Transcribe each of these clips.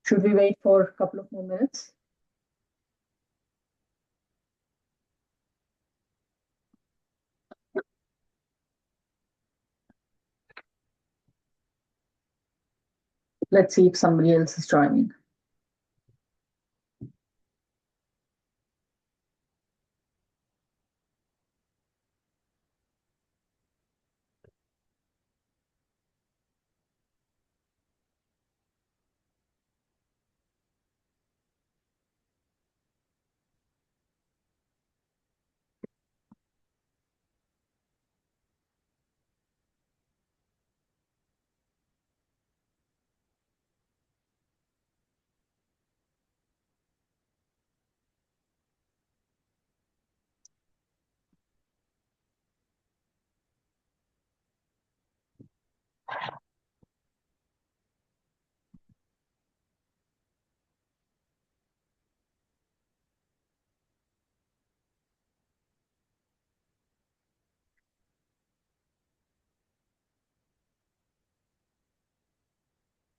Should we wait for a couple of more minutes? Let's see if somebody else is joining.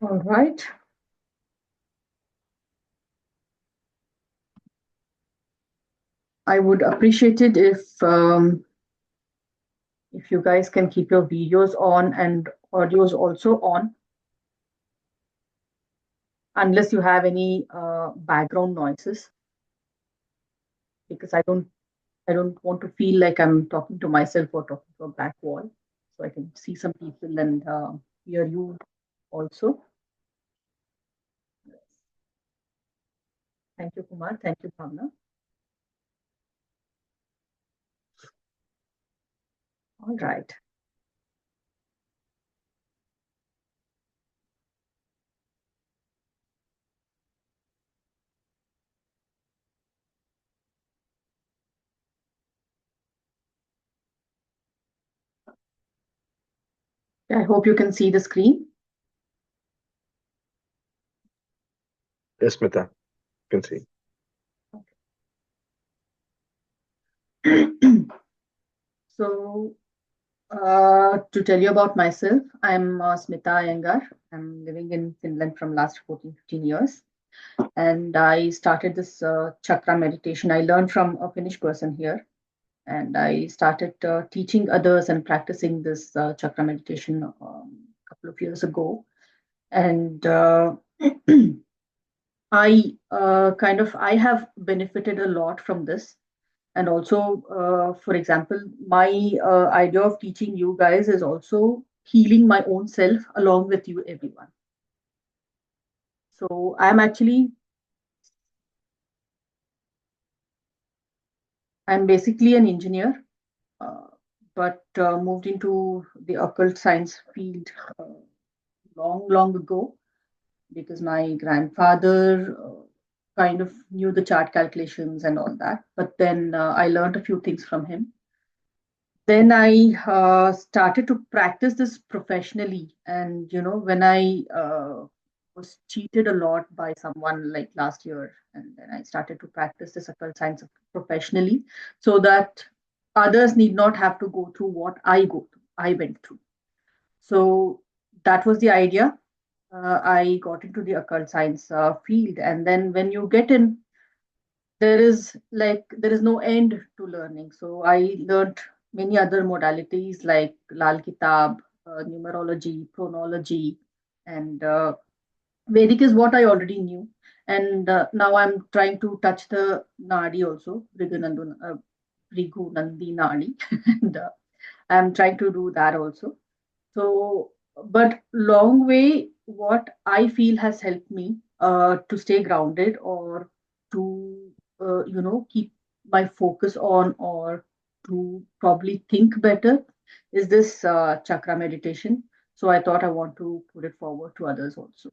All right. I would appreciate it if you guys can keep your videos on and audios also on, unless you have any background noises, because I don't want to feel like I'm talking to myself or talking to a black wall. So I can see some people and hear you also. Thank you, Kumar. Thank you, Bhavna. All right. I hope you can see the screen. Yes, Smita, you can see. So, to tell you about myself, I'm Smita Iyengar. I'm living in Finland from last 14, 15 years. And I started this chakra meditation. I learned from a Finnish person here. And I started teaching others and practicing this chakra meditation a couple of years ago. And I have benefited a lot from this. And also, for example, my idea of teaching you guys is also healing my own self along with you, everyone. So I'm basically an engineer, uh, but moved into the occult science field long, long ago because my grandfather kind of knew the chart calculations and all that. But then I learned a few things from him. Then I started to practice this professionally. And, when I was cheated a lot by someone like last year, and then I started to practice this occult science professionally so that others need not have to go through what I went through. So that was the idea. I got into the occult science field. And then when you get in, there is no end to learning. So I learned many other modalities like Lal Kitab, numerology, chronology, and Vedic is what I already knew. And now I'm trying to touch the Nadi also, Rigu Nandi Nadi, and I'm trying to do that also. So, but long way, what I feel has helped me to stay grounded or to, keep my focus on or to probably think better is this chakra meditation. So I thought I want to put it forward to others also,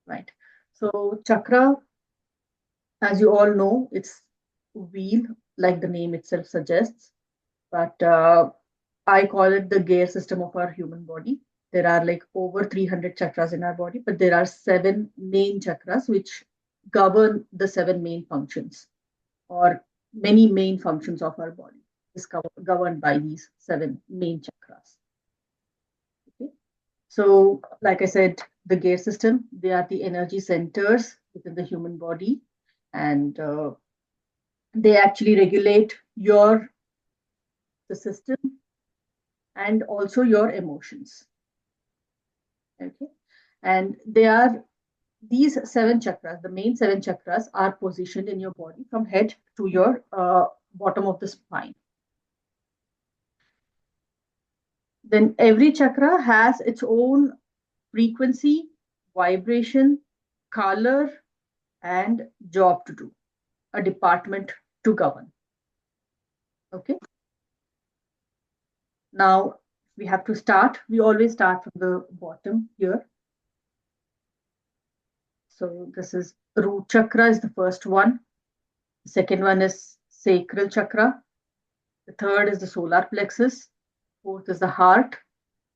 right? So chakra, as you all know, it's wheel, like the name itself suggests, but I call it the gear system of our human body. There are like over 300 chakras in our body, but there are seven main chakras which govern the seven main functions or many main functions of our body. is governed by these seven main chakras. Okay? So, like I said, the gear system, they are the energy centers within the human body, and they actually regulate your the system and also your emotions. Okay, and they are these seven chakras. The main seven chakras are positioned in your body from head to your bottom of the spine. Then every chakra has its own frequency, vibration, color, and job to do, a department to govern. Okay. Now we have to start. We always start from the bottom here. So this is root chakra is the first one. The second one is sacral chakra. The third is the solar plexus. Fourth is the heart,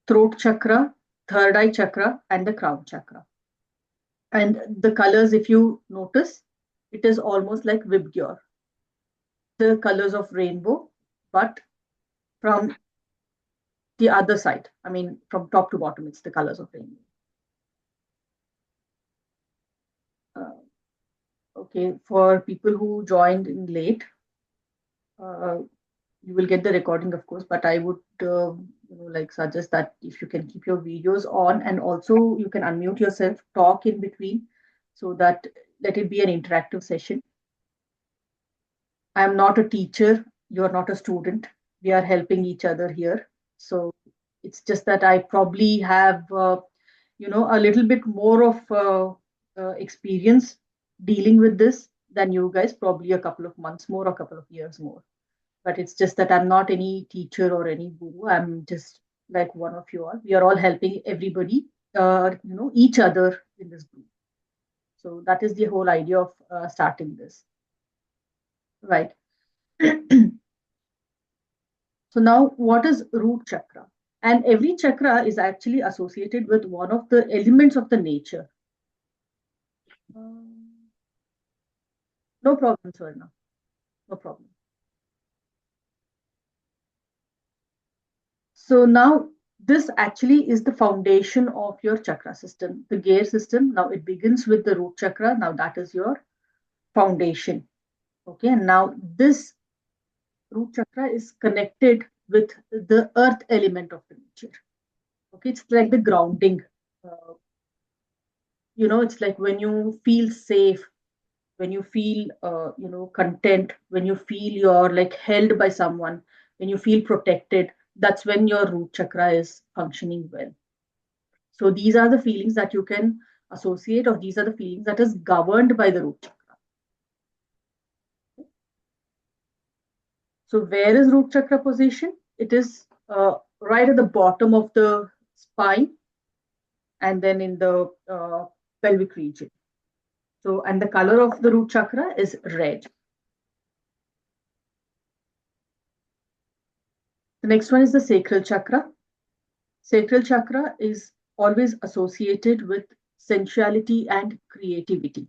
throat chakra, third eye chakra, and the crown chakra. And the colors, if you notice, it is almost like Vibgyor, the colors of rainbow, but from the other side. I mean, from top to bottom, it's the colors of rainbow. Uh, okay, for people who joined in late, uh, you will get the recording, of course, but I would like suggest that if you can keep your videos on, and also you can unmute yourself, talk in between, so that let it be an interactive session. I am not a teacher, you are not a student, we are helping each other here. So it's just that I probably have a little bit more of experience dealing with this than you guys, probably a couple of months more, a couple of years more. But it's just that I'm not any teacher or any guru. I'm just like one of you all. We are all helping everybody, each other in this group. So that is the whole idea of starting this, right? So now, what is root chakra? And every chakra is actually associated with one of the elements of the nature. Um, no problem, Swarna. No problem. So now this actually is the foundation of your chakra system, the gear system. Now it begins with the root chakra. Now that is your foundation. Okay. And now this root chakra is connected with the earth element of the nature. Okay. It's like the grounding. Uh, it's like when you feel safe, when you feel, content, when you feel you're like held by someone, when you feel protected, that's when your root chakra is functioning well. So these are the feelings that you can associate, or these are the feelings that is governed by the root chakra. So where is root chakra position? It is right at the bottom of the spine, and then in the pelvic region. So, and the color of the root chakra is red. The next one is the sacral chakra. Sacral chakra is always associated with sensuality and creativity.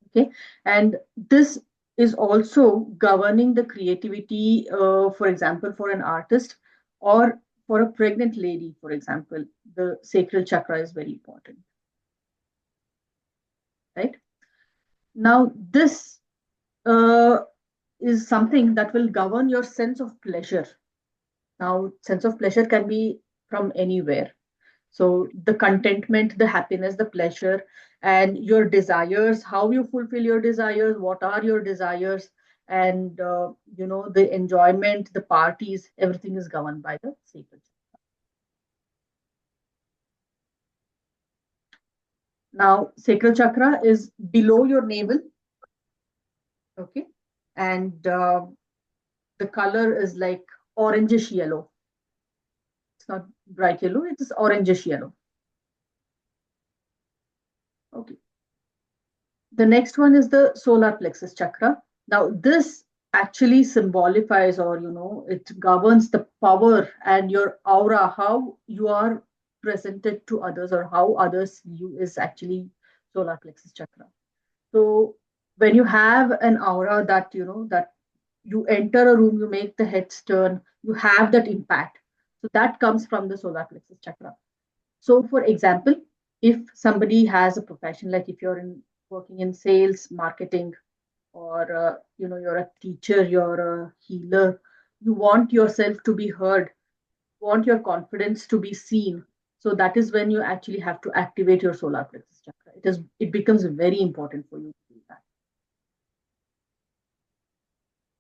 Okay, and this is also governing the creativity, for example, for an artist or for a pregnant lady, for example, the sacral chakra is very important, right? Now this uh, is something that will govern your sense of pleasure. Now sense of pleasure can be from anywhere. So the contentment, the happiness, the pleasure, and your desires, how you fulfill your desires, what are your desires, and the enjoyment, the parties, everything is governed by the sacred. Now, sacral chakra is below your navel, okay, and the color is like orangish yellow. It's not bright yellow; it is orangish yellow. Okay. The next one is the solar plexus chakra. Now, this actually symbolifies, or it governs the power and your aura, how you are presented to others, or how others you is actually solar plexus chakra. So when you have an aura that you enter a room, you make the heads turn, you have that impact. So that comes from the solar plexus chakra. So, for example, if somebody has a profession, like if you're in working in sales, marketing, or you're a teacher, you're a healer, you want yourself to be heard, want your confidence to be seen. So that is when you actually have to activate your solar plexus chakra. It becomes very important for you to do that.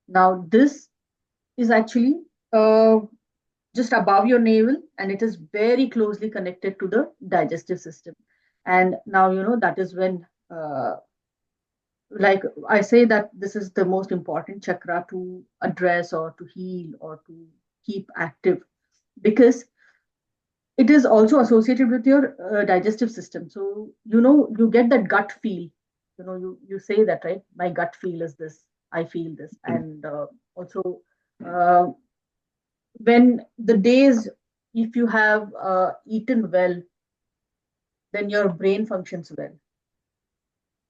Now this is actually uh, just above your navel, and it is very closely connected to the digestive system. And now that is when like I say that this is the most important chakra to address or to heal or to keep active, because it is also associated with your digestive system. So you get that gut feel. You say that, right? My gut feel is this, I feel this. And also uh, when the days, if you have eaten well, then your brain functions well,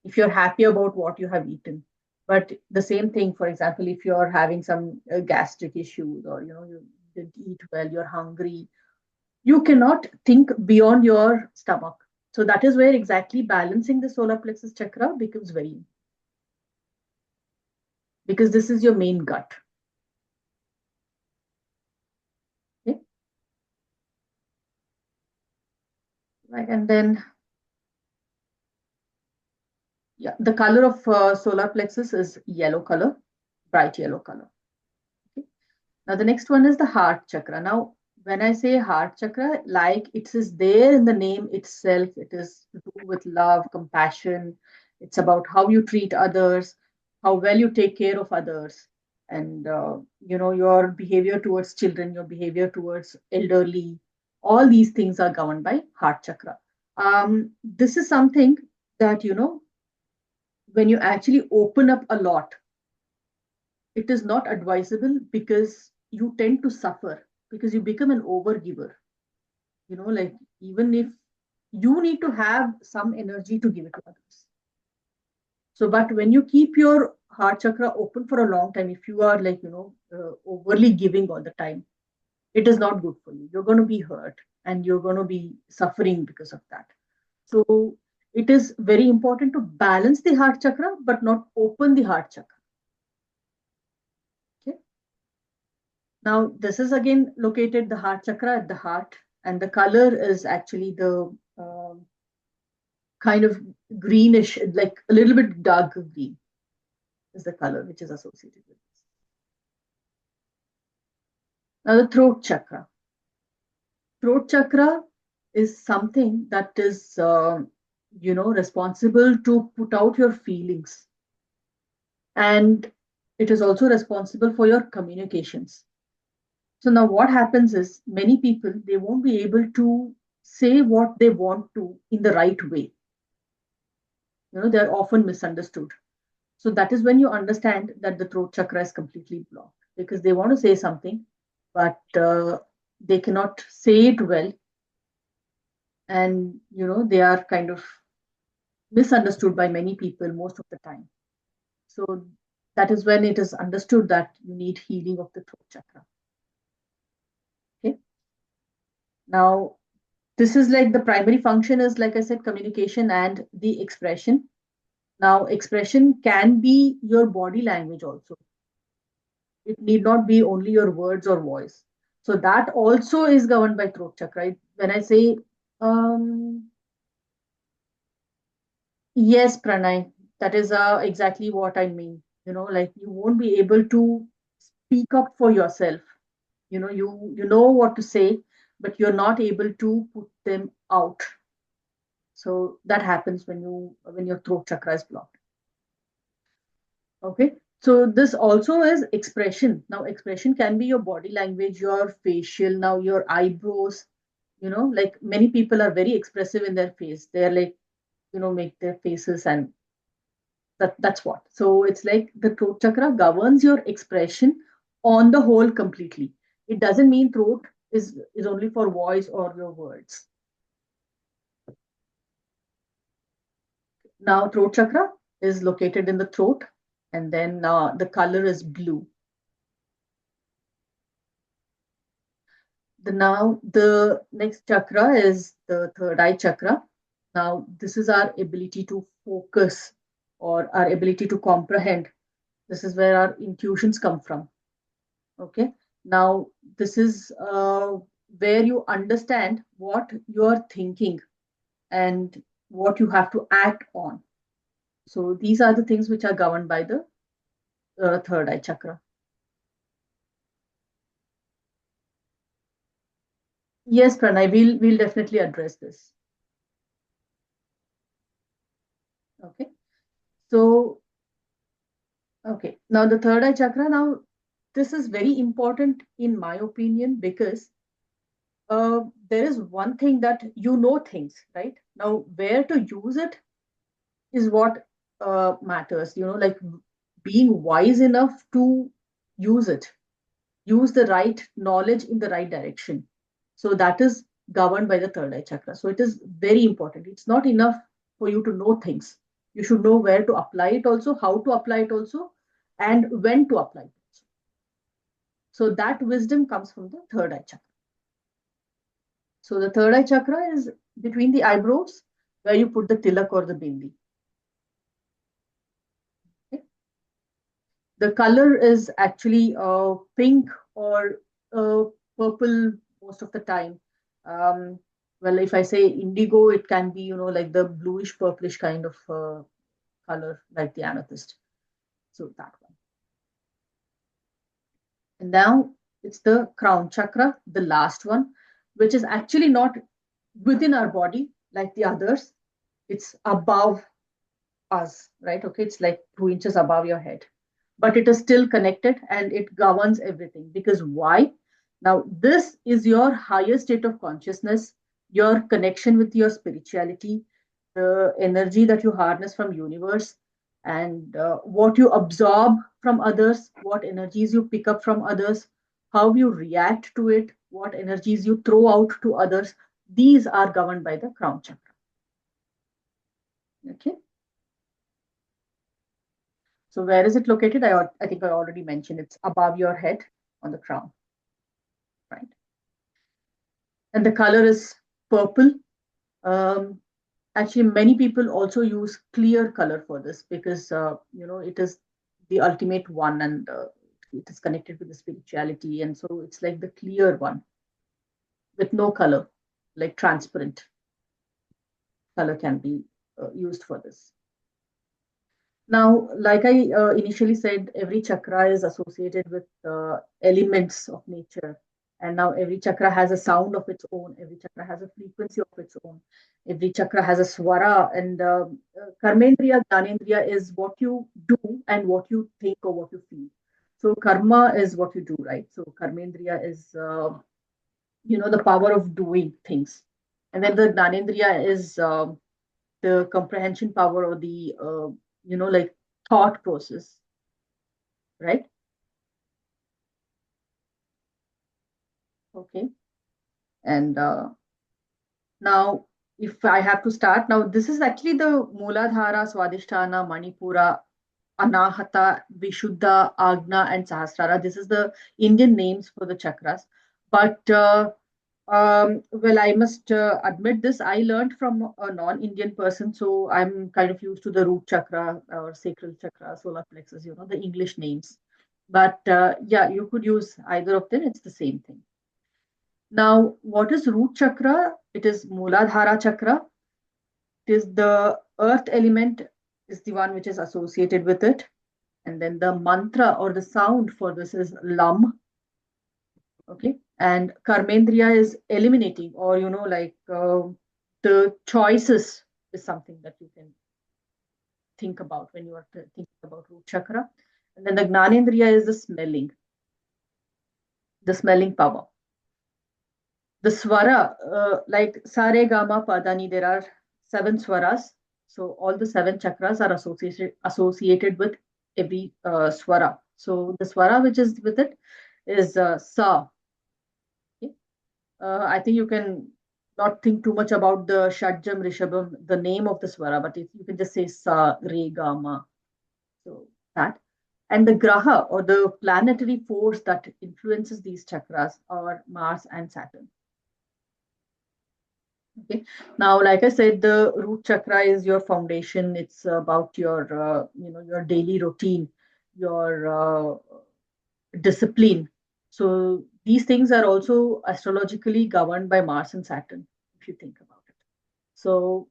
if you're happy about what you have eaten. But the same thing, for example, if you're having some gastric issues, or you didn't eat well, you're hungry, you cannot think beyond your stomach. So that is where exactly balancing the solar plexus chakra becomes very, because this is your main gut. Okay? Right. And then, yeah, the color of solar plexus is yellow color, bright yellow color. Okay? Now, the next one is the heart chakra. Now, when I say heart chakra, like it is there in the name itself, it is to do with love, compassion. It's about how you treat others, how well you take care of others, and your behavior towards children, your behavior towards elderly. All these things are governed by heart chakra. This is something that when you actually open up a lot, it is not advisable, because you tend to suffer, because you become an overgiver. Like, even if you need to have some energy to give it to others. So but when you keep your heart chakra open for a long time, if you are like overly giving all the time, it is not good for you. You're going to be hurt, and you're going to be suffering because of that. So it is very important to balance the heart chakra, but not open the heart chakra. Okay. Now, this is again located the heart chakra at the heart, and the color is actually the kind of greenish, like a little bit dark green is the color which is associated with this. Now, the throat chakra. Throat chakra is something that is, responsible to put out your feelings, and it is also responsible for your communications. So now what happens is, many people, they won't be able to say what they want to in the right way. They're often misunderstood. So that is when you understand that the throat chakra is completely blocked, because they want to say something, but they cannot say it well, and they are kind of misunderstood by many people most of the time. So that is when it is understood that you need healing of the throat chakra. Okay. Now, this is like the primary function is, like I said, communication and the expression. Now, expression can be your body language also. It need not be only your words or voice. So that also is governed by throat chakra. When I say, um, yes, Pranay, that is exactly what I mean. Like, you won't be able to speak up for yourself. You know what to say, but you're not able to put them out. So that happens when your throat chakra is blocked. Okay. So this also is expression. Now, expression can be your body language, your facial, now your eyebrows. Like, many people are very expressive in their face. They're like, make their faces, and that's what. So it's like the throat chakra governs your expression on the whole completely. It doesn't mean throat is only for voice or your words. Now, throat chakra is located in the throat, and then the color is blue. Now the next chakra is the third eye chakra. Now this is our ability to focus or our ability to comprehend. This is where our intuitions come from. Okay. Now this is where you understand what you're thinking and what you have to act on. So these are the things which are governed by the third eye chakra. Yes, Pranay, we'll definitely address this. Okay. So okay, now the third eye chakra. Now this is very important in my opinion because there is one thing that you know things, right? Now where to use it is what matters. Like being wise enough to use it, use the right knowledge in the right direction. So that is governed by the third eye chakra. So it is very important. It's not enough for you to know things. You should know where to apply it also, how to apply it also, and when to apply it also. So that wisdom comes from the third eye chakra. So the third eye chakra is between the eyebrows where you put the tilak or the bindi. Okay? The color is actually pink or purple most of the time. Um, well, if I say indigo, it can be, like the bluish purplish kind of color, like the amethyst. So that one. And now it's the crown chakra, the last one, which is actually not within our body like the others. It's above us, right? Okay, it's like 2 inches above your head, but it is still connected and it governs everything. Because why? Now, this is your higher state of consciousness, your connection with your spirituality, the energy that you harness from universe, and what you absorb from others, what energies you pick up from others, how you react to it, what energies you throw out to others. These are governed by the crown chakra. Okay. So where is it located? I think I already mentioned it's above your head on the crown, right? And the color is purple. Um, Actually, many people also use clear color for this because it is the ultimate one, and it is connected with the spirituality, and so it's like the clear one with no color, like transparent color can be used for this. Now, like I initially said, every chakra is associated with elements of nature. And now every chakra has a sound of its own. Every chakra has a frequency of its own. Every chakra has a swara. And karmendriya, jnanendriya is what you do and what you think or what you feel. So karma is what you do, right? So karmendriya is, the power of doing things. And then the jnanendriya is the comprehension power or the like thought process, right? Okay. And now if I have to start now, this is actually the Mooladhara, Swadhisthana, Manipura, Anahata, Vishuddha, Agna, and Sahasrara. This is the Indian names for the chakras. But well, I must admit this. I learned from a non-Indian person, so I'm kind of used to the root chakra or sacral chakra, solar plexus, the English names. But yeah, you could use either of them. It's the same thing. Now, what is root chakra? It is Mooladhara chakra. It is the earth element is the one which is associated with it. And then the mantra or the sound for this is Lam. Okay. And Karmendriya is eliminating, or, like the choices is something that you can think about when you are thinking about root chakra. And then the Gnanendriya is the smelling power. The swara, like Sare Gama Padani, there are 7 swaras. So all the 7 chakras are associated with every swara. So the swara which is with it is Sa. Okay? I think you can not think too much about the Shadjam Rishabam, the name of the swara, but you can just say Sa, Re, Gama. So that. And the graha, or the planetary force that influences these chakras, are Mars and Saturn. Okay. Now, like I said, the root chakra is your foundation. It's about your, your daily routine, your discipline. So these things are also astrologically governed by Mars and Saturn, if you think about it. So,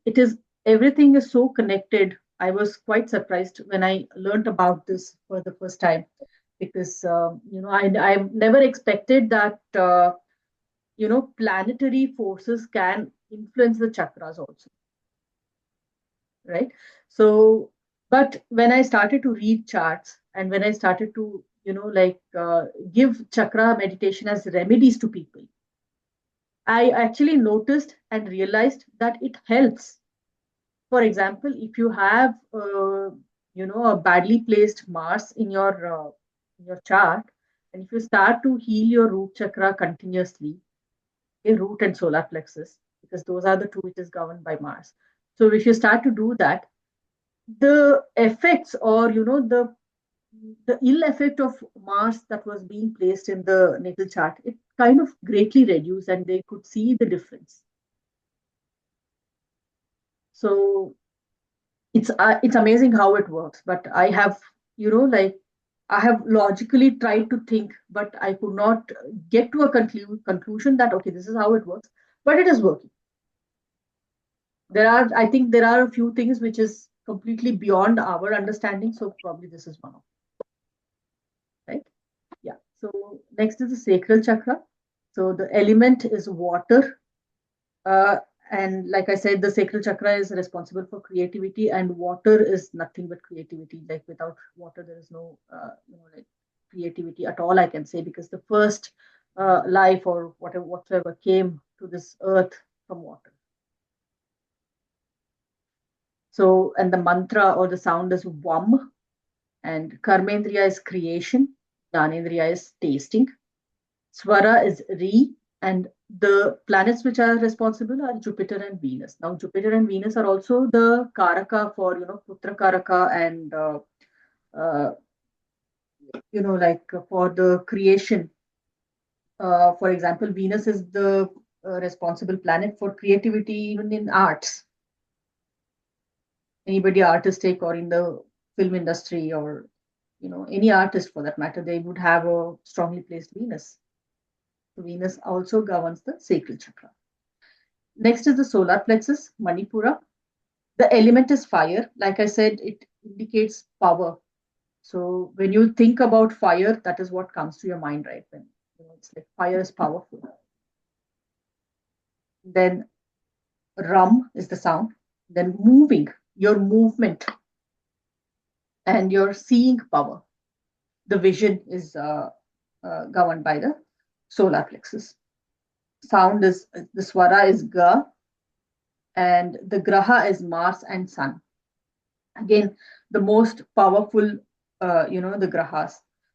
it is, everything is so connected. I was quite surprised when I learned about this for the first time, because, I never expected that, planetary forces can influence the chakras also, right? So, but when I started to read charts, and when I started to, give chakra meditation as remedies to people, I actually noticed and realized that it helps. For example, if you have, a badly placed Mars in your chart, and if you start to heal your root chakra continuously, okay, root and solar plexus, because those are the two which is governed by Mars. So if you start to do that, the effects, or the ill effect of Mars that was being placed in the natal chart, it kind of greatly reduced, and they could see the difference. So it's amazing how it works. But I have, I have logically tried to think, but I could not get to a conclusion that okay, this is how it works. But it is working. I think there are a few things which is completely beyond our understanding. So probably this is one of them, right? Yeah. So next is the sacral chakra. So the element is water. Uh, and like I said, the sacral chakra is responsible for creativity, and water is nothing but creativity. Like without water, there is no, like creativity at all, I can say, because the first life or whatsoever came to this earth from water. So, and the mantra or the sound is Vam, and Karmendriya is creation, Jnanendriya is tasting, Swara is Re, and the planets which are responsible are Jupiter and Venus. Now, Jupiter and Venus are also the Karaka for, Putra Karaka, and, uh, like for the creation. For example, Venus is the responsible planet for creativity, even in arts. Anybody artistic, or in the film industry, or any artist for that matter, they would have a strongly placed Venus. So Venus also governs the sacral chakra. Next is the solar plexus, Manipura. The element is fire. Like I said, it indicates power. So when you think about fire, that is what comes to your mind, right? When it's like fire is powerful. Then rum is the sound. Then moving, your movement, and your seeing power. The vision is governed by the solar plexus. Sound is, the swara is ga, and the graha is Mars and Sun. Again, the most powerful, the grahas,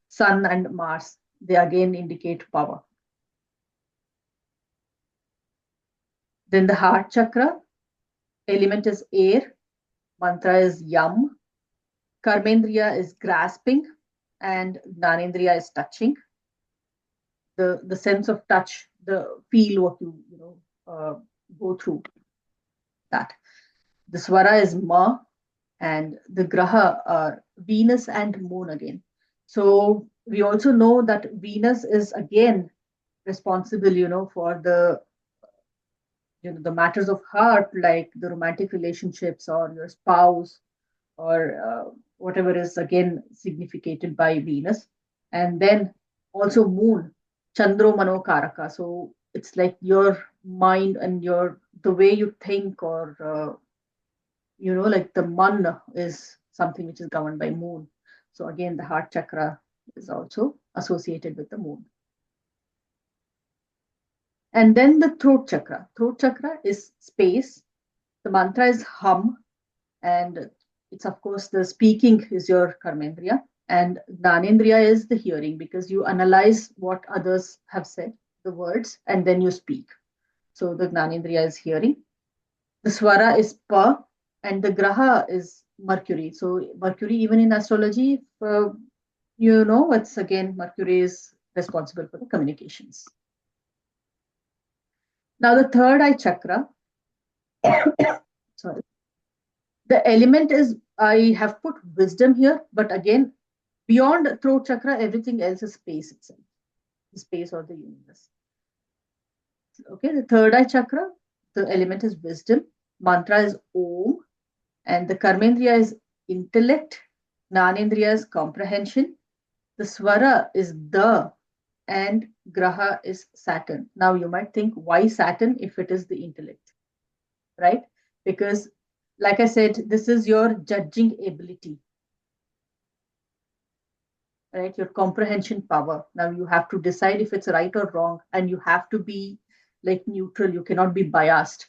Sun and Mars, they again indicate power. Then the heart chakra, element is air, mantra is Yam, Karmendriya is grasping, and Gnanendriya is touching. The sense of touch, the feel what go through that. The swara is Ma, and the graha are Venus and Moon again. So we also know that Venus is again responsible, for the the matters of heart, like the romantic relationships, or your spouse, or whatever is again significated by Venus. And then also Moon, Chandro Mano Karaka. So it's like your mind and your the way you think, or like the man is something which is governed by Moon. So again, the heart chakra is also associated with the Moon. And then the throat chakra. Throat chakra is space. The mantra is hum, and it's of course the speaking is your karmendriya, and Gnanendriya is the hearing, because you analyze what others have said, the words, and then you speak. So the Gnanendriya is hearing. The swara is pa, and the graha is Mercury. So Mercury, even in astrology, it's again Mercury is responsible for the communications. Now the third eye chakra, sorry, the element is I have put wisdom here, but again, beyond throat chakra, everything else is space itself, the space or the universe. Okay, the third eye chakra, the element is wisdom, mantra is Om, and the karmendriya is intellect, Gnanendriya is comprehension, the swara is the, and graha is Saturn. Now you might think, why Saturn if it is the intellect, right? Because, like I said, this is your judging ability, right? Your comprehension power. Now you have to decide if it's right or wrong, and you have to be like neutral. You cannot be biased.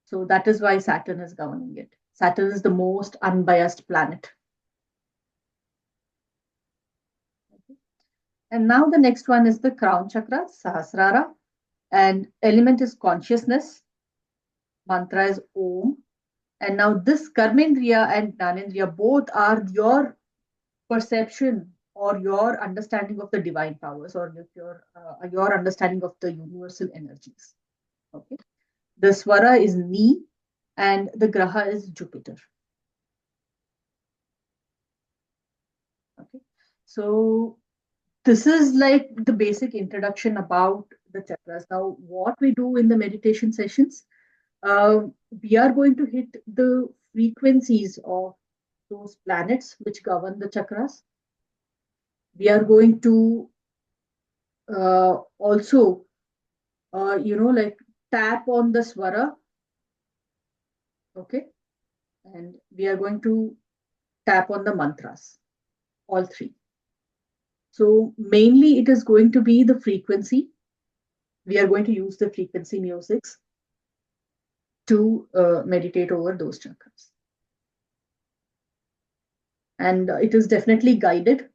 So that is why Saturn is governing it. Saturn is the most unbiased planet. And now the next one is the crown chakra, Sahasrara, and element is consciousness. Mantra is Om. And now this Karmendriya and Gnanendriya both are your perception or your understanding of the divine powers or your understanding of the universal energies. Okay. The Swara is Ni and the Graha is Jupiter. Okay. So this is like the basic introduction about the chakras. Now, what we do in the meditation sessions, uh, we are going to hit the frequencies of those planets which govern the chakras. We are going to also, like tap on the swara, okay, and we are going to tap on the mantras, all three. So mainly it is going to be the frequency. We are going to use the frequency musics to meditate over those chakras. And it is definitely guided.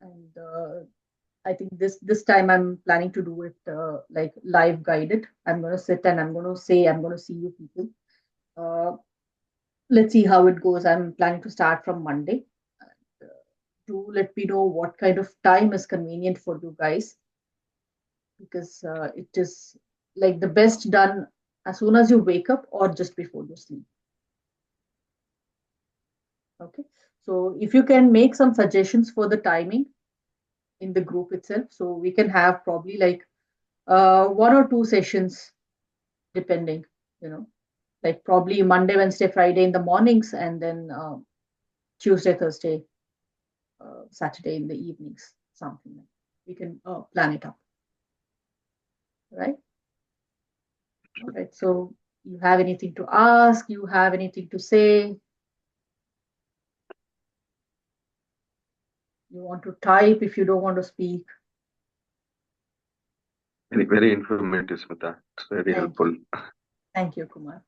And I think this time I'm planning to do it like live guided. I'm going to sit and I'm going to say, I'm going to see you people. Let's see how it goes. I'm planning to start from Monday. Do let me know what kind of time is convenient for you guys, because it is like the best done as soon as you wake up or just before you sleep. Okay. So if you can make some suggestions for the timing in the group itself, so we can have probably like one or two sessions depending, like probably Monday, Wednesday, Friday in the mornings, and then Tuesday, Thursday, Saturday in the evenings, something like that. We can plan it up, right? All right. So you have anything to ask? You have anything to say? You want to type if you don't want to speak? Very, very informative, Smita. It's very Thank helpful. you. Thank you, Kumar.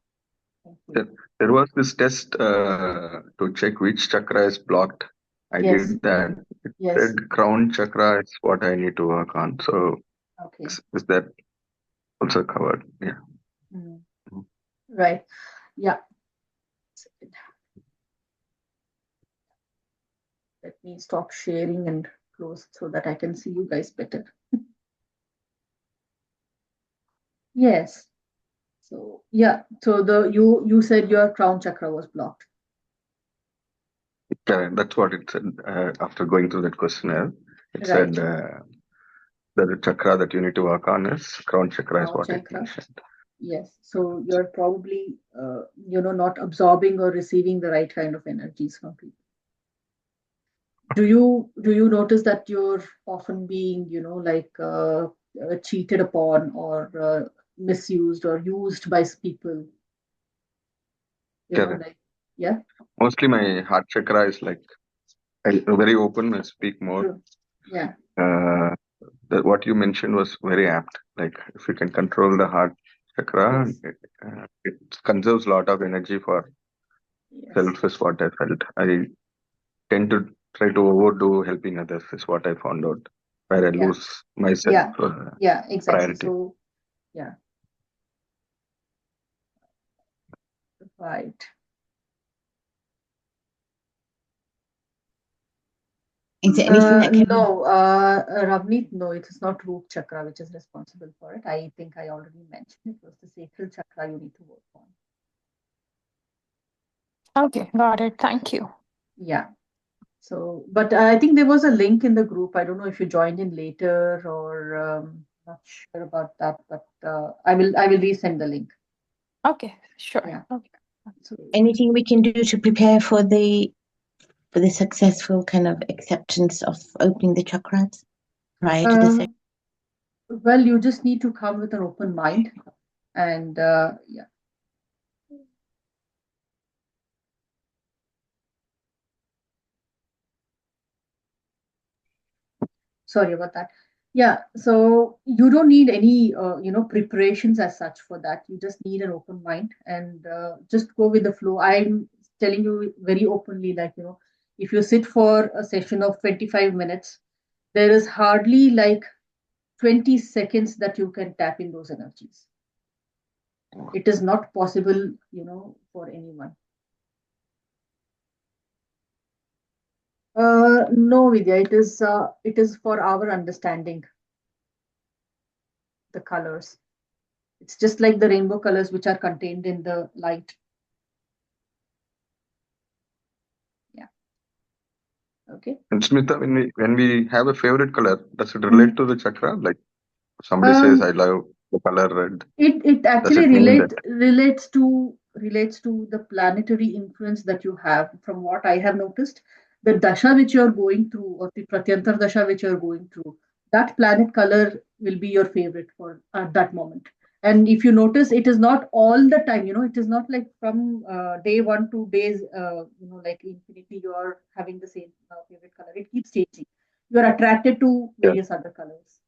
Thank There, you. there was this test to check which chakra is blocked. I Yes. did that. It Yes. said crown chakra is what I need to work on. So Okay. is that also covered? Yeah. Mm. Mhm. Right. Yeah. Let me stop sharing and close so that I can see you guys better. Yes. So yeah. So you said your crown chakra was blocked. That's what it said after going through that questionnaire. It said Right. the chakra that you need to work on is crown chakra is Crown what it chakra. mentioned. Yes. So you're probably not absorbing or receiving the right kind of energies from people. Do you notice that you're often being like cheated upon or misused or used by people? Correct. Like, yeah. Mostly my heart chakra is like very open. I speak more. True. Yeah. Uh, what you mentioned was very apt. Like if you can control the heart chakra, Yes. it conserves a lot of energy for Yes. self. Is what I felt. I tend to try to overdo helping others. Is what I found out. Where I Yeah. lose myself Yeah. Yeah. Exactly. priority. So yeah. Right. Is there anything that can be? No, Ravneet, no, it is not root chakra which is responsible for it. I think I already mentioned it was the sacral chakra you need to work on. Okay, got it. Thank you. Yeah. So, but I think there was a link in the group. I don't know if you joined in later or not sure about that, but I will resend the link. Okay, sure. Yeah. Okay. So, Anything we can do to prepare for the successful kind of acceptance of opening the chakras prior to the session? um, well, you just need to come with an open mind, and yeah. Sorry about that. Yeah, so you don't need any preparations as such for that. You just need an open mind and just go with the flow. I'm telling you very openly, like, if you sit for a session of 25 minutes, there is hardly like 20 seconds that you can tap in those energies. It is not possible, for anyone. No, Vidya, it is for our understanding the colors. It's just like the rainbow colors which are contained in the light. Yeah. Okay. And Smita, when we have a favorite color, does it relate Mhm. to the chakra? Like somebody says, Um, I love the color red. it Does actually it mean that? relates to the planetary influence that you have. From what I have noticed, the dasha which you are going through, or the pratyantar dasha which you are going through, that planet color will be your favorite for at that moment. And if you notice, it is not all the time. It is not like from day one to days. Like infinity, you are having the same favorite color. It keeps changing. You are attracted to Yeah. various other colors.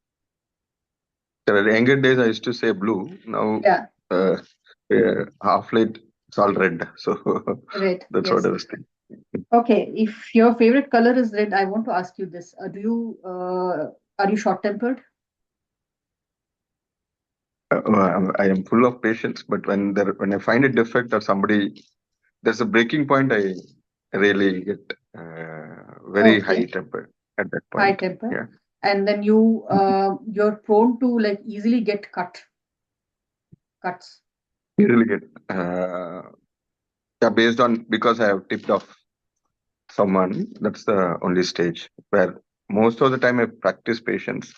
In the younger days, I used to say blue. Now, Yeah, uh, half late, it's all red. So red. that's what Yes. I was thinking. Okay, if your favorite color is red, I want to ask you this. Are you short-tempered? I am full of patience, but when I find a defect or somebody, there's a breaking point, I really get very high Okay, temper at that high point. temper. Yeah, And then you're prone to like easily get cuts. usually get yeah, based on because I have tipped off someone. That's the only stage where most of the time I practice patience,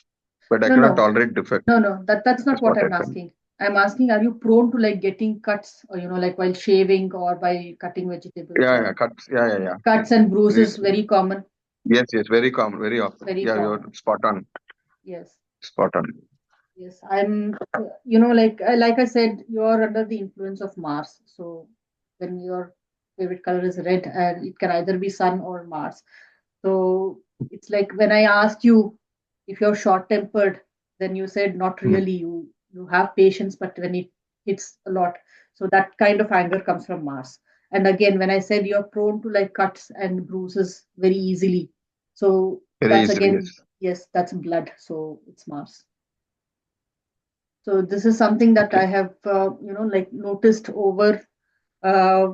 but I No, cannot no, tolerate defect. no. That's That's not what what I I'm find. asking. I'm asking, are you prone to like getting cuts, or like while shaving or by cutting vegetables Yeah, or yeah, cuts. Yeah. cuts and bruises, Yes, very common, yes, very common, very often. very Yeah, you're common. spot on, Yes. spot on. Yes, I'm, like I said, you're under the influence of Mars. So when your favorite color is red, and it can either be Sun or Mars. So it's like when I asked you if you're short-tempered, then you said not Hmm. really. You have patience, but when it hits a lot, so that kind of anger comes from Mars. And again, when I said you're prone to like cuts and bruises very easily, so Very that's easily, again, yes. yes, that's blood. So it's Mars. So this is something that I Okay. have, like noticed uh,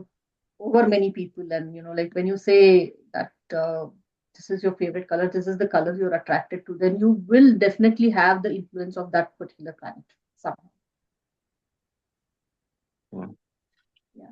over many people. And like when you say that this is your favorite color, this is the color you're attracted to, then you will definitely have the influence of that particular planet somehow. Yeah. Yeah,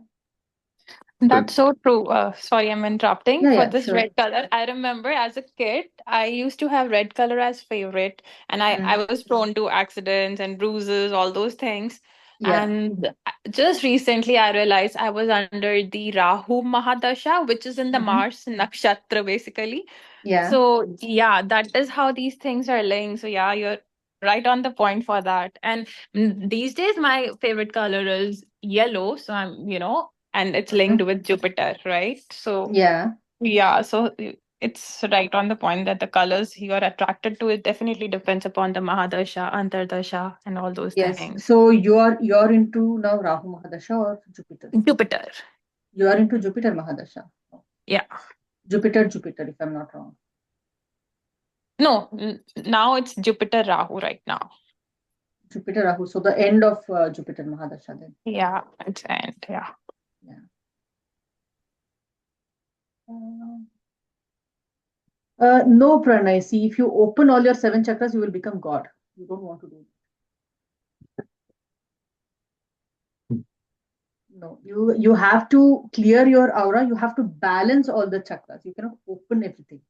So, That's so true. Sorry, I'm interrupting. yeah, For yeah, this sure. red color, I remember as a kid, I used to have red color as favorite, and I Mm, was prone to accidents and bruises, all those things. yeah. And just recently, I realized I was under the Rahu Mahadasha, which is in the Hmm. Mars nakshatra, basically. Yeah. So yeah, that is how these things are linked. So yeah, you're right on the point for that. And these days, my favorite color is yellow. So and it's Hmm. linked with Jupiter, right? So Yeah. yeah, so it's right on the point that the colors you're attracted to, it definitely depends upon the Mahadasha, Antardasha, and all those Yes. things. So you're into now Rahu Mahadasha or Jupiter? Jupiter. You are into Jupiter Mahadasha. Yeah. Jupiter, if I'm not wrong. No, now it's Jupiter Rahu right now. Jupiter Rahu. So the end of Jupiter Mahadasha then. Yeah, it's end. Yeah. Yeah. No, Pranay. See, if you open all your 7 chakras, you will become God. You don't want to do it. No, you have to clear your aura. You have to balance all the chakras. You cannot open everything.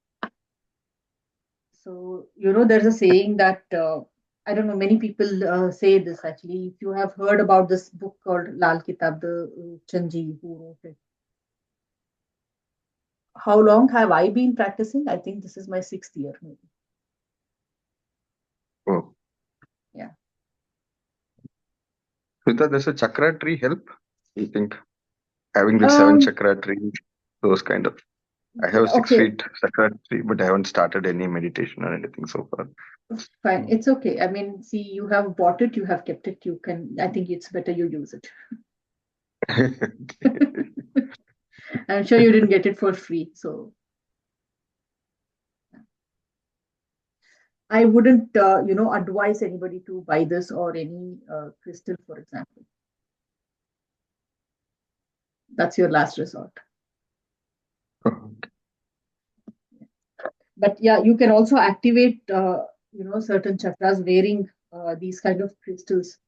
So, there's a saying that I don't know, many people say this actually. If you have heard about this book called Lal Kitab, the Chanji who wrote it. How long have I been practicing? I think this is my 6th year, maybe. Oh, Yeah. Shweta, does a chakra tree help? You think having the 7 chakra tree, those kind of. I have a six Okay, feet chakra tree, but I haven't started any meditation or anything so far. fine. It's okay. I mean, see, you have bought it, you have kept it. You can. I think it's better you use it. I'm sure you didn't get it for free, so I wouldn't, advise anybody to buy this or any crystal, for example. That's your last resort. But yeah, you can also activate, certain chakras wearing these kind of crystals.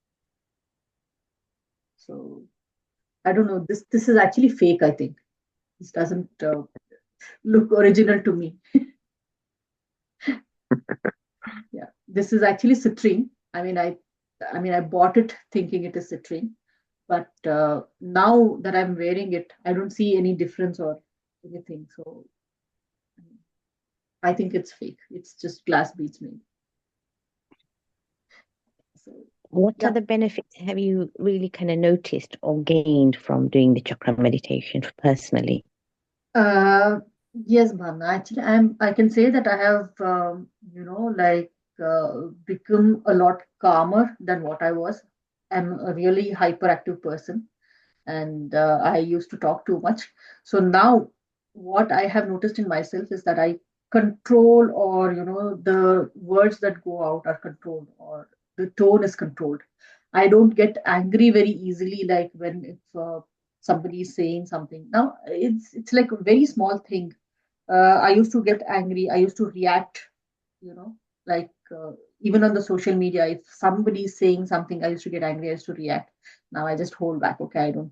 So I don't know. This is actually fake. I think this doesn't look original to me. Yeah, this is actually citrine. I mean, I bought it thinking it is citrine, but now that I'm wearing it, I don't see any difference or anything. So I think it's fake. It's just glass beads maybe. So What yeah. other benefits have you really kind of noticed or gained from doing the chakra meditation personally? Uh, yes, Bhavna. Actually, I can say that I have, become a lot calmer than what I was. I'm a really hyperactive person, and I used to talk too much. So now, what I have noticed in myself is that I control, or the words that go out are controlled, or the tone is controlled. I don't get angry very easily, like when if somebody is saying something. Now it's like a very small thing. I used to get angry. I used to react. You know, like even on the social media, if somebody is saying something, I used to get angry. I used to react. Now I just hold back. Okay, I don't.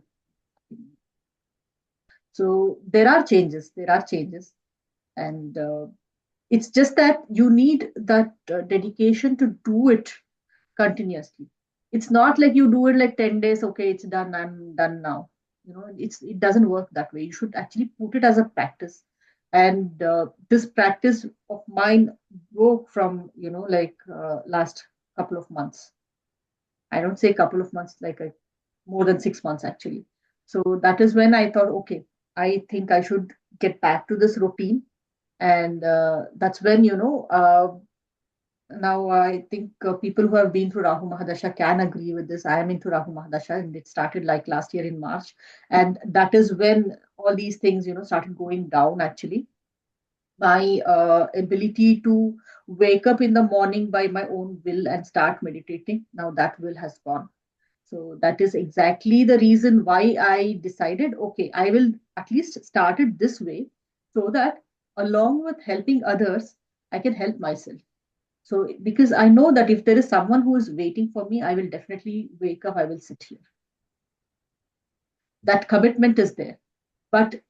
So there are changes. There are changes, and it's just that you need that dedication to do it continuously. It's not like you do it like 10 days, okay, it's done, I'm done now. It doesn't work that way. You should actually put it as a practice. And this practice of mine broke from, last couple of months. I don't say couple of months, like more than 6 months actually. So that is when I thought, okay, I think I should get back to this routine. And that's when, now I think people who have been through Rahu Mahadasha can agree with this. I am into Rahu Mahadasha, and it started like last year in March, and that is when all these things, started going down. Actually, my ability to wake up in the morning by my own will and start meditating, now that will has gone. So that is exactly the reason why I decided, okay, I will at least start it this way, so that along with helping others, I can help myself. So, because I know that if there is someone who is waiting for me, I will definitely wake up, I will sit here. That commitment is there. But,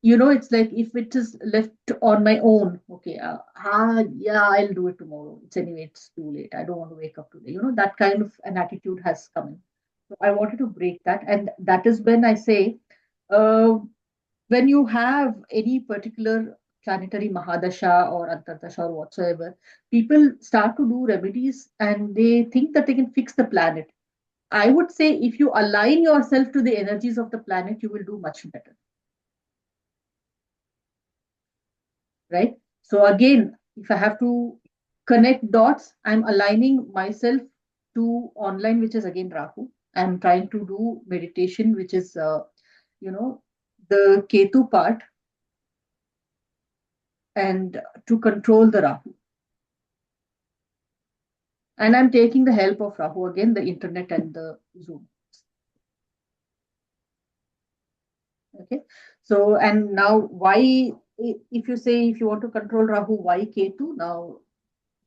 it's like if it is left on my own, okay, yeah, I'll do it tomorrow. It's too late. I don't want to wake up today. That kind of an attitude has come in. So, I wanted to break that. And that is when I say, uh, when you have any particular planetary mahadasha or antardasha or whatsoever, people start to do remedies and they think that they can fix the planet. I would say if you align yourself to the energies of the planet, you will do much better, right? So again, if I have to connect dots, I'm aligning myself to online, which is again Rahu. I'm trying to do meditation, which is, you know, the Ketu part, and to control the Rahu. And I'm taking the help of Rahu again, the internet and the Zoom. Okay. So, and now why, if you say, if you want to control Rahu, why Ketu? Now,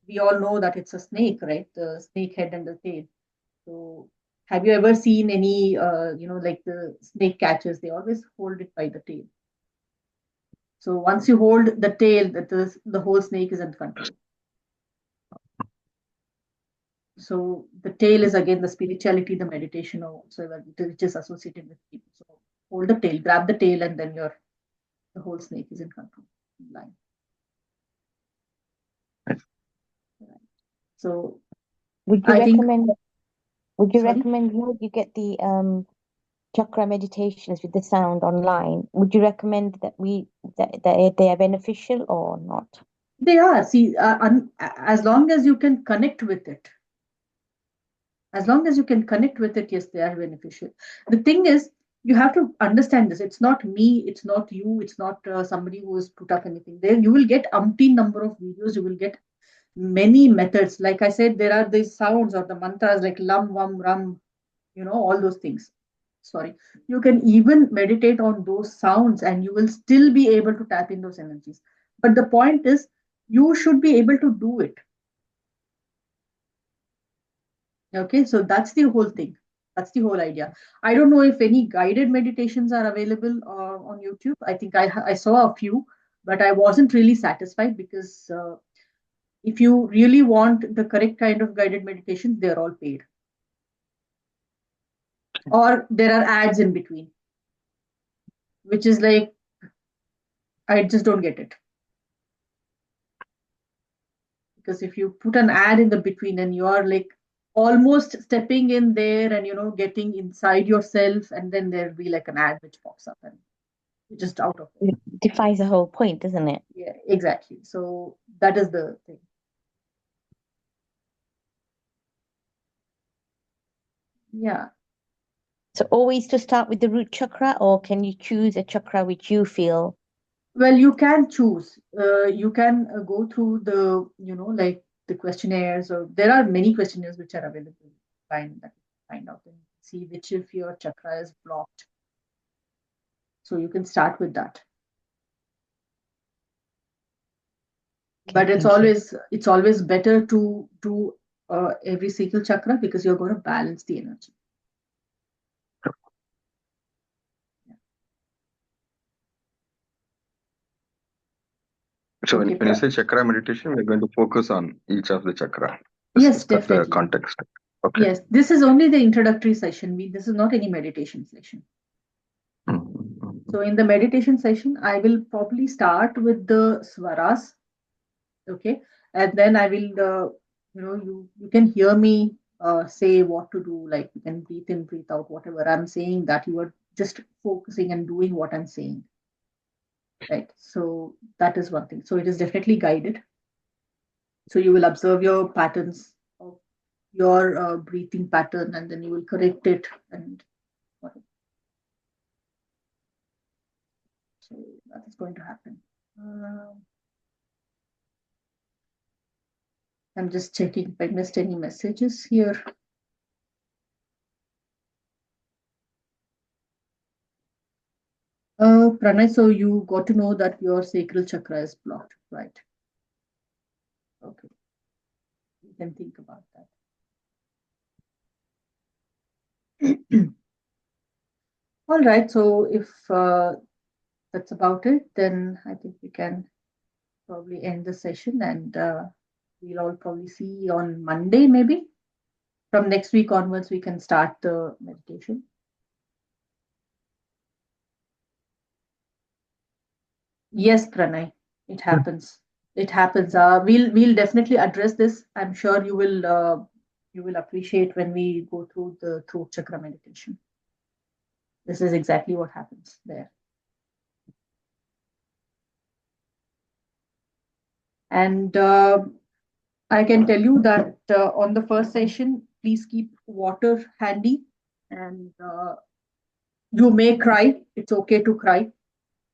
we all know that it's a snake, right? The snake head and the tail. So, have you ever seen any, like the snake catchers? They always hold it by the tail. So once you hold the tail, the whole snake is in control. So the tail is again the spirituality, the meditation, or whatsoever which is associated with people. So hold the tail, grab the tail, and then the whole snake is in control. In line. So Would you I think recommend? Would you sorry. recommend you get the chakra meditations with the sound online? Would you recommend that they are beneficial or not? They are. See, as long as you can connect with it, as long as you can connect with it, yes, they are beneficial. The thing is, you have to understand this. It's not me, it's not you, it's not somebody who has put up anything there. You will get umpteen number of videos, you will get many methods. Like I said, there are these sounds or the mantras like lam, vam, ram, all those things. Sorry. You can even meditate on those sounds and you will still be able to tap in those energies. But the point is, you should be able to do it. Okay, so that's the whole thing. That's the whole idea. I don't know if any guided meditations are available on YouTube. I think I saw a few, but I wasn't really satisfied because if you really want the correct kind of guided meditation, they're all paid. Or there are ads in between, which is like, I just don't get it. Because if you put an ad in the between and you are like almost stepping in there and getting inside yourself, and then there'll be like an ad which pops up and you're just out of it. It defies the whole point, doesn't it? Yeah, exactly. So that is the thing. Yeah. So always to start with the root chakra, or can you choose a chakra which you feel? Well, you can choose. You can go through the, like the questionnaires, or there are many questionnaires which are available online that you can find out and see which if your chakra is blocked. So you can start with that. But Okay, thank you. it's always better to do every single chakra because you're going to balance the energy. So Okay, when you say chakra meditation, we're going to focus on each of the chakra. yes, Is that the definitely. context? Okay. Yes, this is only the introductory session. This is not any meditation session. Mm-hmm. So in the meditation session, I will probably start with the swaras, okay, and then I will, you can hear me say what to do. Like you can breathe in, breathe out, whatever I'm saying. That you are just focusing and doing what I'm saying, right? So that is one thing. So it is definitely guided. So you will observe your patterns of your breathing pattern, and then you will correct it and whatever. So that is going to happen. I'm just checking if I missed any messages here. Pranay, so you got to know that your sacral chakra is blocked, right? Okay, you can think about that. All right, so if that's about it, then I think we can probably end the session, and we'll all probably see on Monday, maybe. From next week onwards, we can start the meditation. Yes, Pranay, it happens. It happens. We'll definitely address this. I'm sure you will appreciate when we go through the throat chakra meditation. This is exactly what happens there. And I can tell you that on the first session, please keep water handy, and you may cry. It's okay to cry.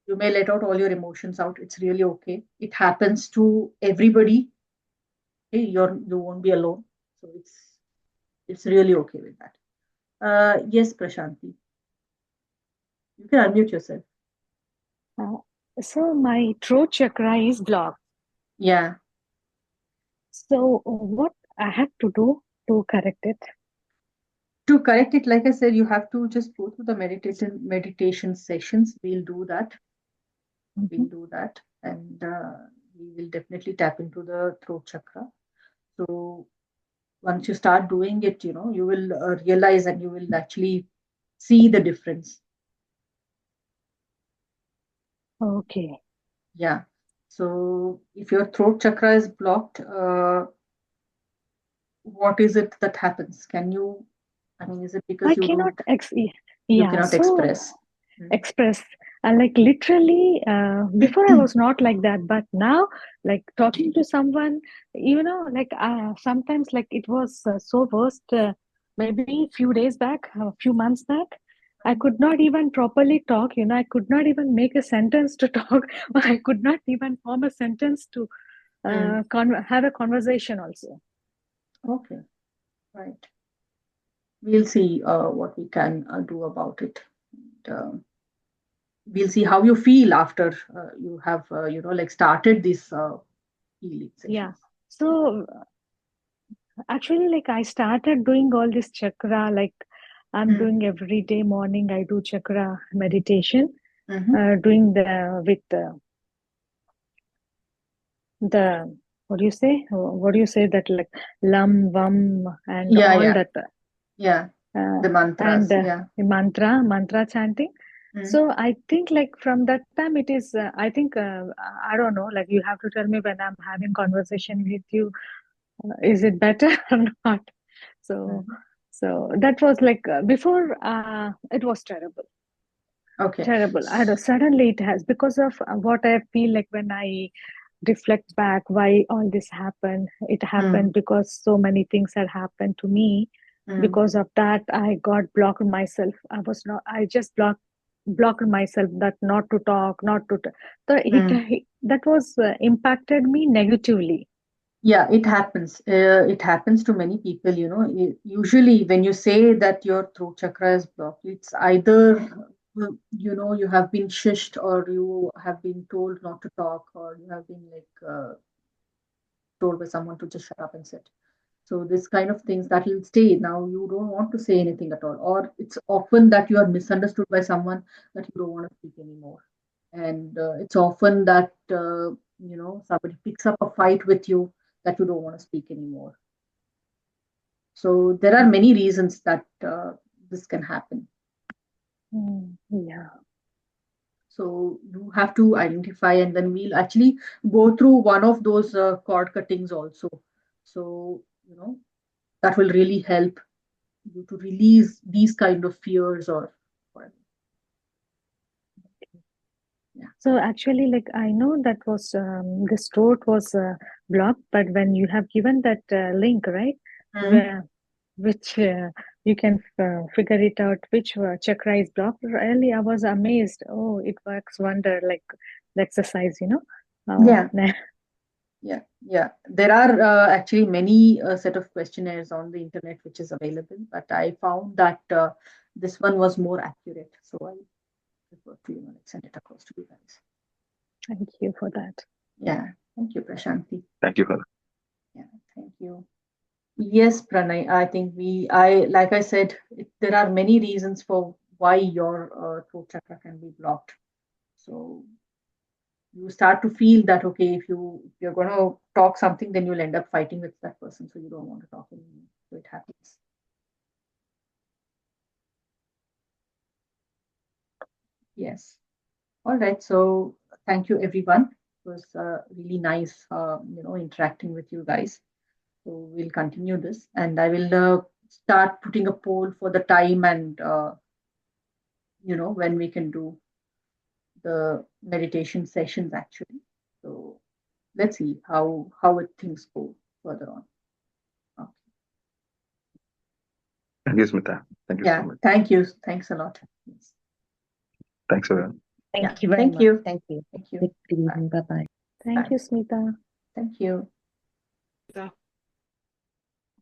You may let out all your emotions out. It's really okay. It happens to everybody. Okay? You won't be alone. So it's really okay with that. Yes, Prashanti. You can unmute yourself. So my throat chakra is blocked. Yeah. So what I have to do to correct it? To correct it, like I said, you have to just go through the meditation sessions. We'll do that. We'll do that, and we will definitely tap into the throat chakra. So once you start doing it, you know, you will realize and you will actually see the difference. Okay. Yeah. So if your throat chakra is blocked, what is it that happens? Can you, I mean, is it because I you cannot you yeah, cannot so express? express like literally before I was not like that, but now like talking to someone, you know, like sometimes like it was so worst maybe few days back, a few months back, I could not even properly talk, you know, I could not even make a sentence to talk, or I could not even form a sentence to have a conversation also. Okay, right. We'll see what we can do about it. And, we'll see how you feel after you have, you know, like started this healing sessions. Yeah. So actually, like I started doing all this chakra, like I'm doing every day morning. I do chakra meditation, doing with the what do you say? What do you say that like lam, vam, and Yeah, all yeah, that. yeah. The mantras, And yeah. mantra chanting. So I think like from that time it is. I think I don't know. Like you have to tell me when I'm having conversation with you. Is it better or not? So so that was like before it was terrible. Okay. Terrible. I don't, suddenly it has because of what I feel like when I reflect back why all this happened. It happened because so many things had happened to me. Because of that, I got blocked myself. I just blocked myself that not to talk, not to. That was impacted me negatively. Yeah, it happens. It happens to many people, you know. Usually, when you say that your throat chakra is blocked, it's either, you know, you have been shushed or you have been told not to talk or you have been like told by someone to just shut up and sit. So this kind of things that will stay. Now you don't want to say anything at all, or it's often that you are misunderstood by someone that you don't want to speak anymore, and it's often that you know, somebody picks up a fight with you that you don't want to speak anymore. So there are many reasons that this can happen. Yeah. So you have to identify, and then we'll actually go through one of those cord cuttings also. So you know, that will really help you to release these kind of fears or whatever. Yeah. So actually, like I know that was this throat was blocked, but when you have given that link, right, which you can figure it out which chakra is blocked. Really, I was amazed. Oh, it works wonder, like the exercise, you know. Yeah. Yeah. There are actually many set of questionnaires on the internet which is available, but I found that this one was more accurate. So I prefer to, you know, like send it across to you guys. Thank you for that. Yeah. Thank you, Prashanti. Thank you, Father. Yeah. Thank you. Yes, Pranay. I think like I said, there are many reasons for why your throat chakra can be blocked. So you start to feel that okay, if you're going to talk something, then you'll end up fighting with that person, so you don't want to talk anymore. So it happens. Yes. All right. So thank you, everyone. It was really nice, you know, interacting with you guys. So we'll continue this, and I will start putting a poll for the time and you know, when we can do the meditation sessions actually. So let's see how things go further on. Okay. Thank you, Smita. Thank you so much. Thank you. Thanks a lot. Yes. Thanks, everyone. Thank you very Thank much. you. Thank you. Thank you. Good evening. Bye bye. Thank you, Smita. Thank you. So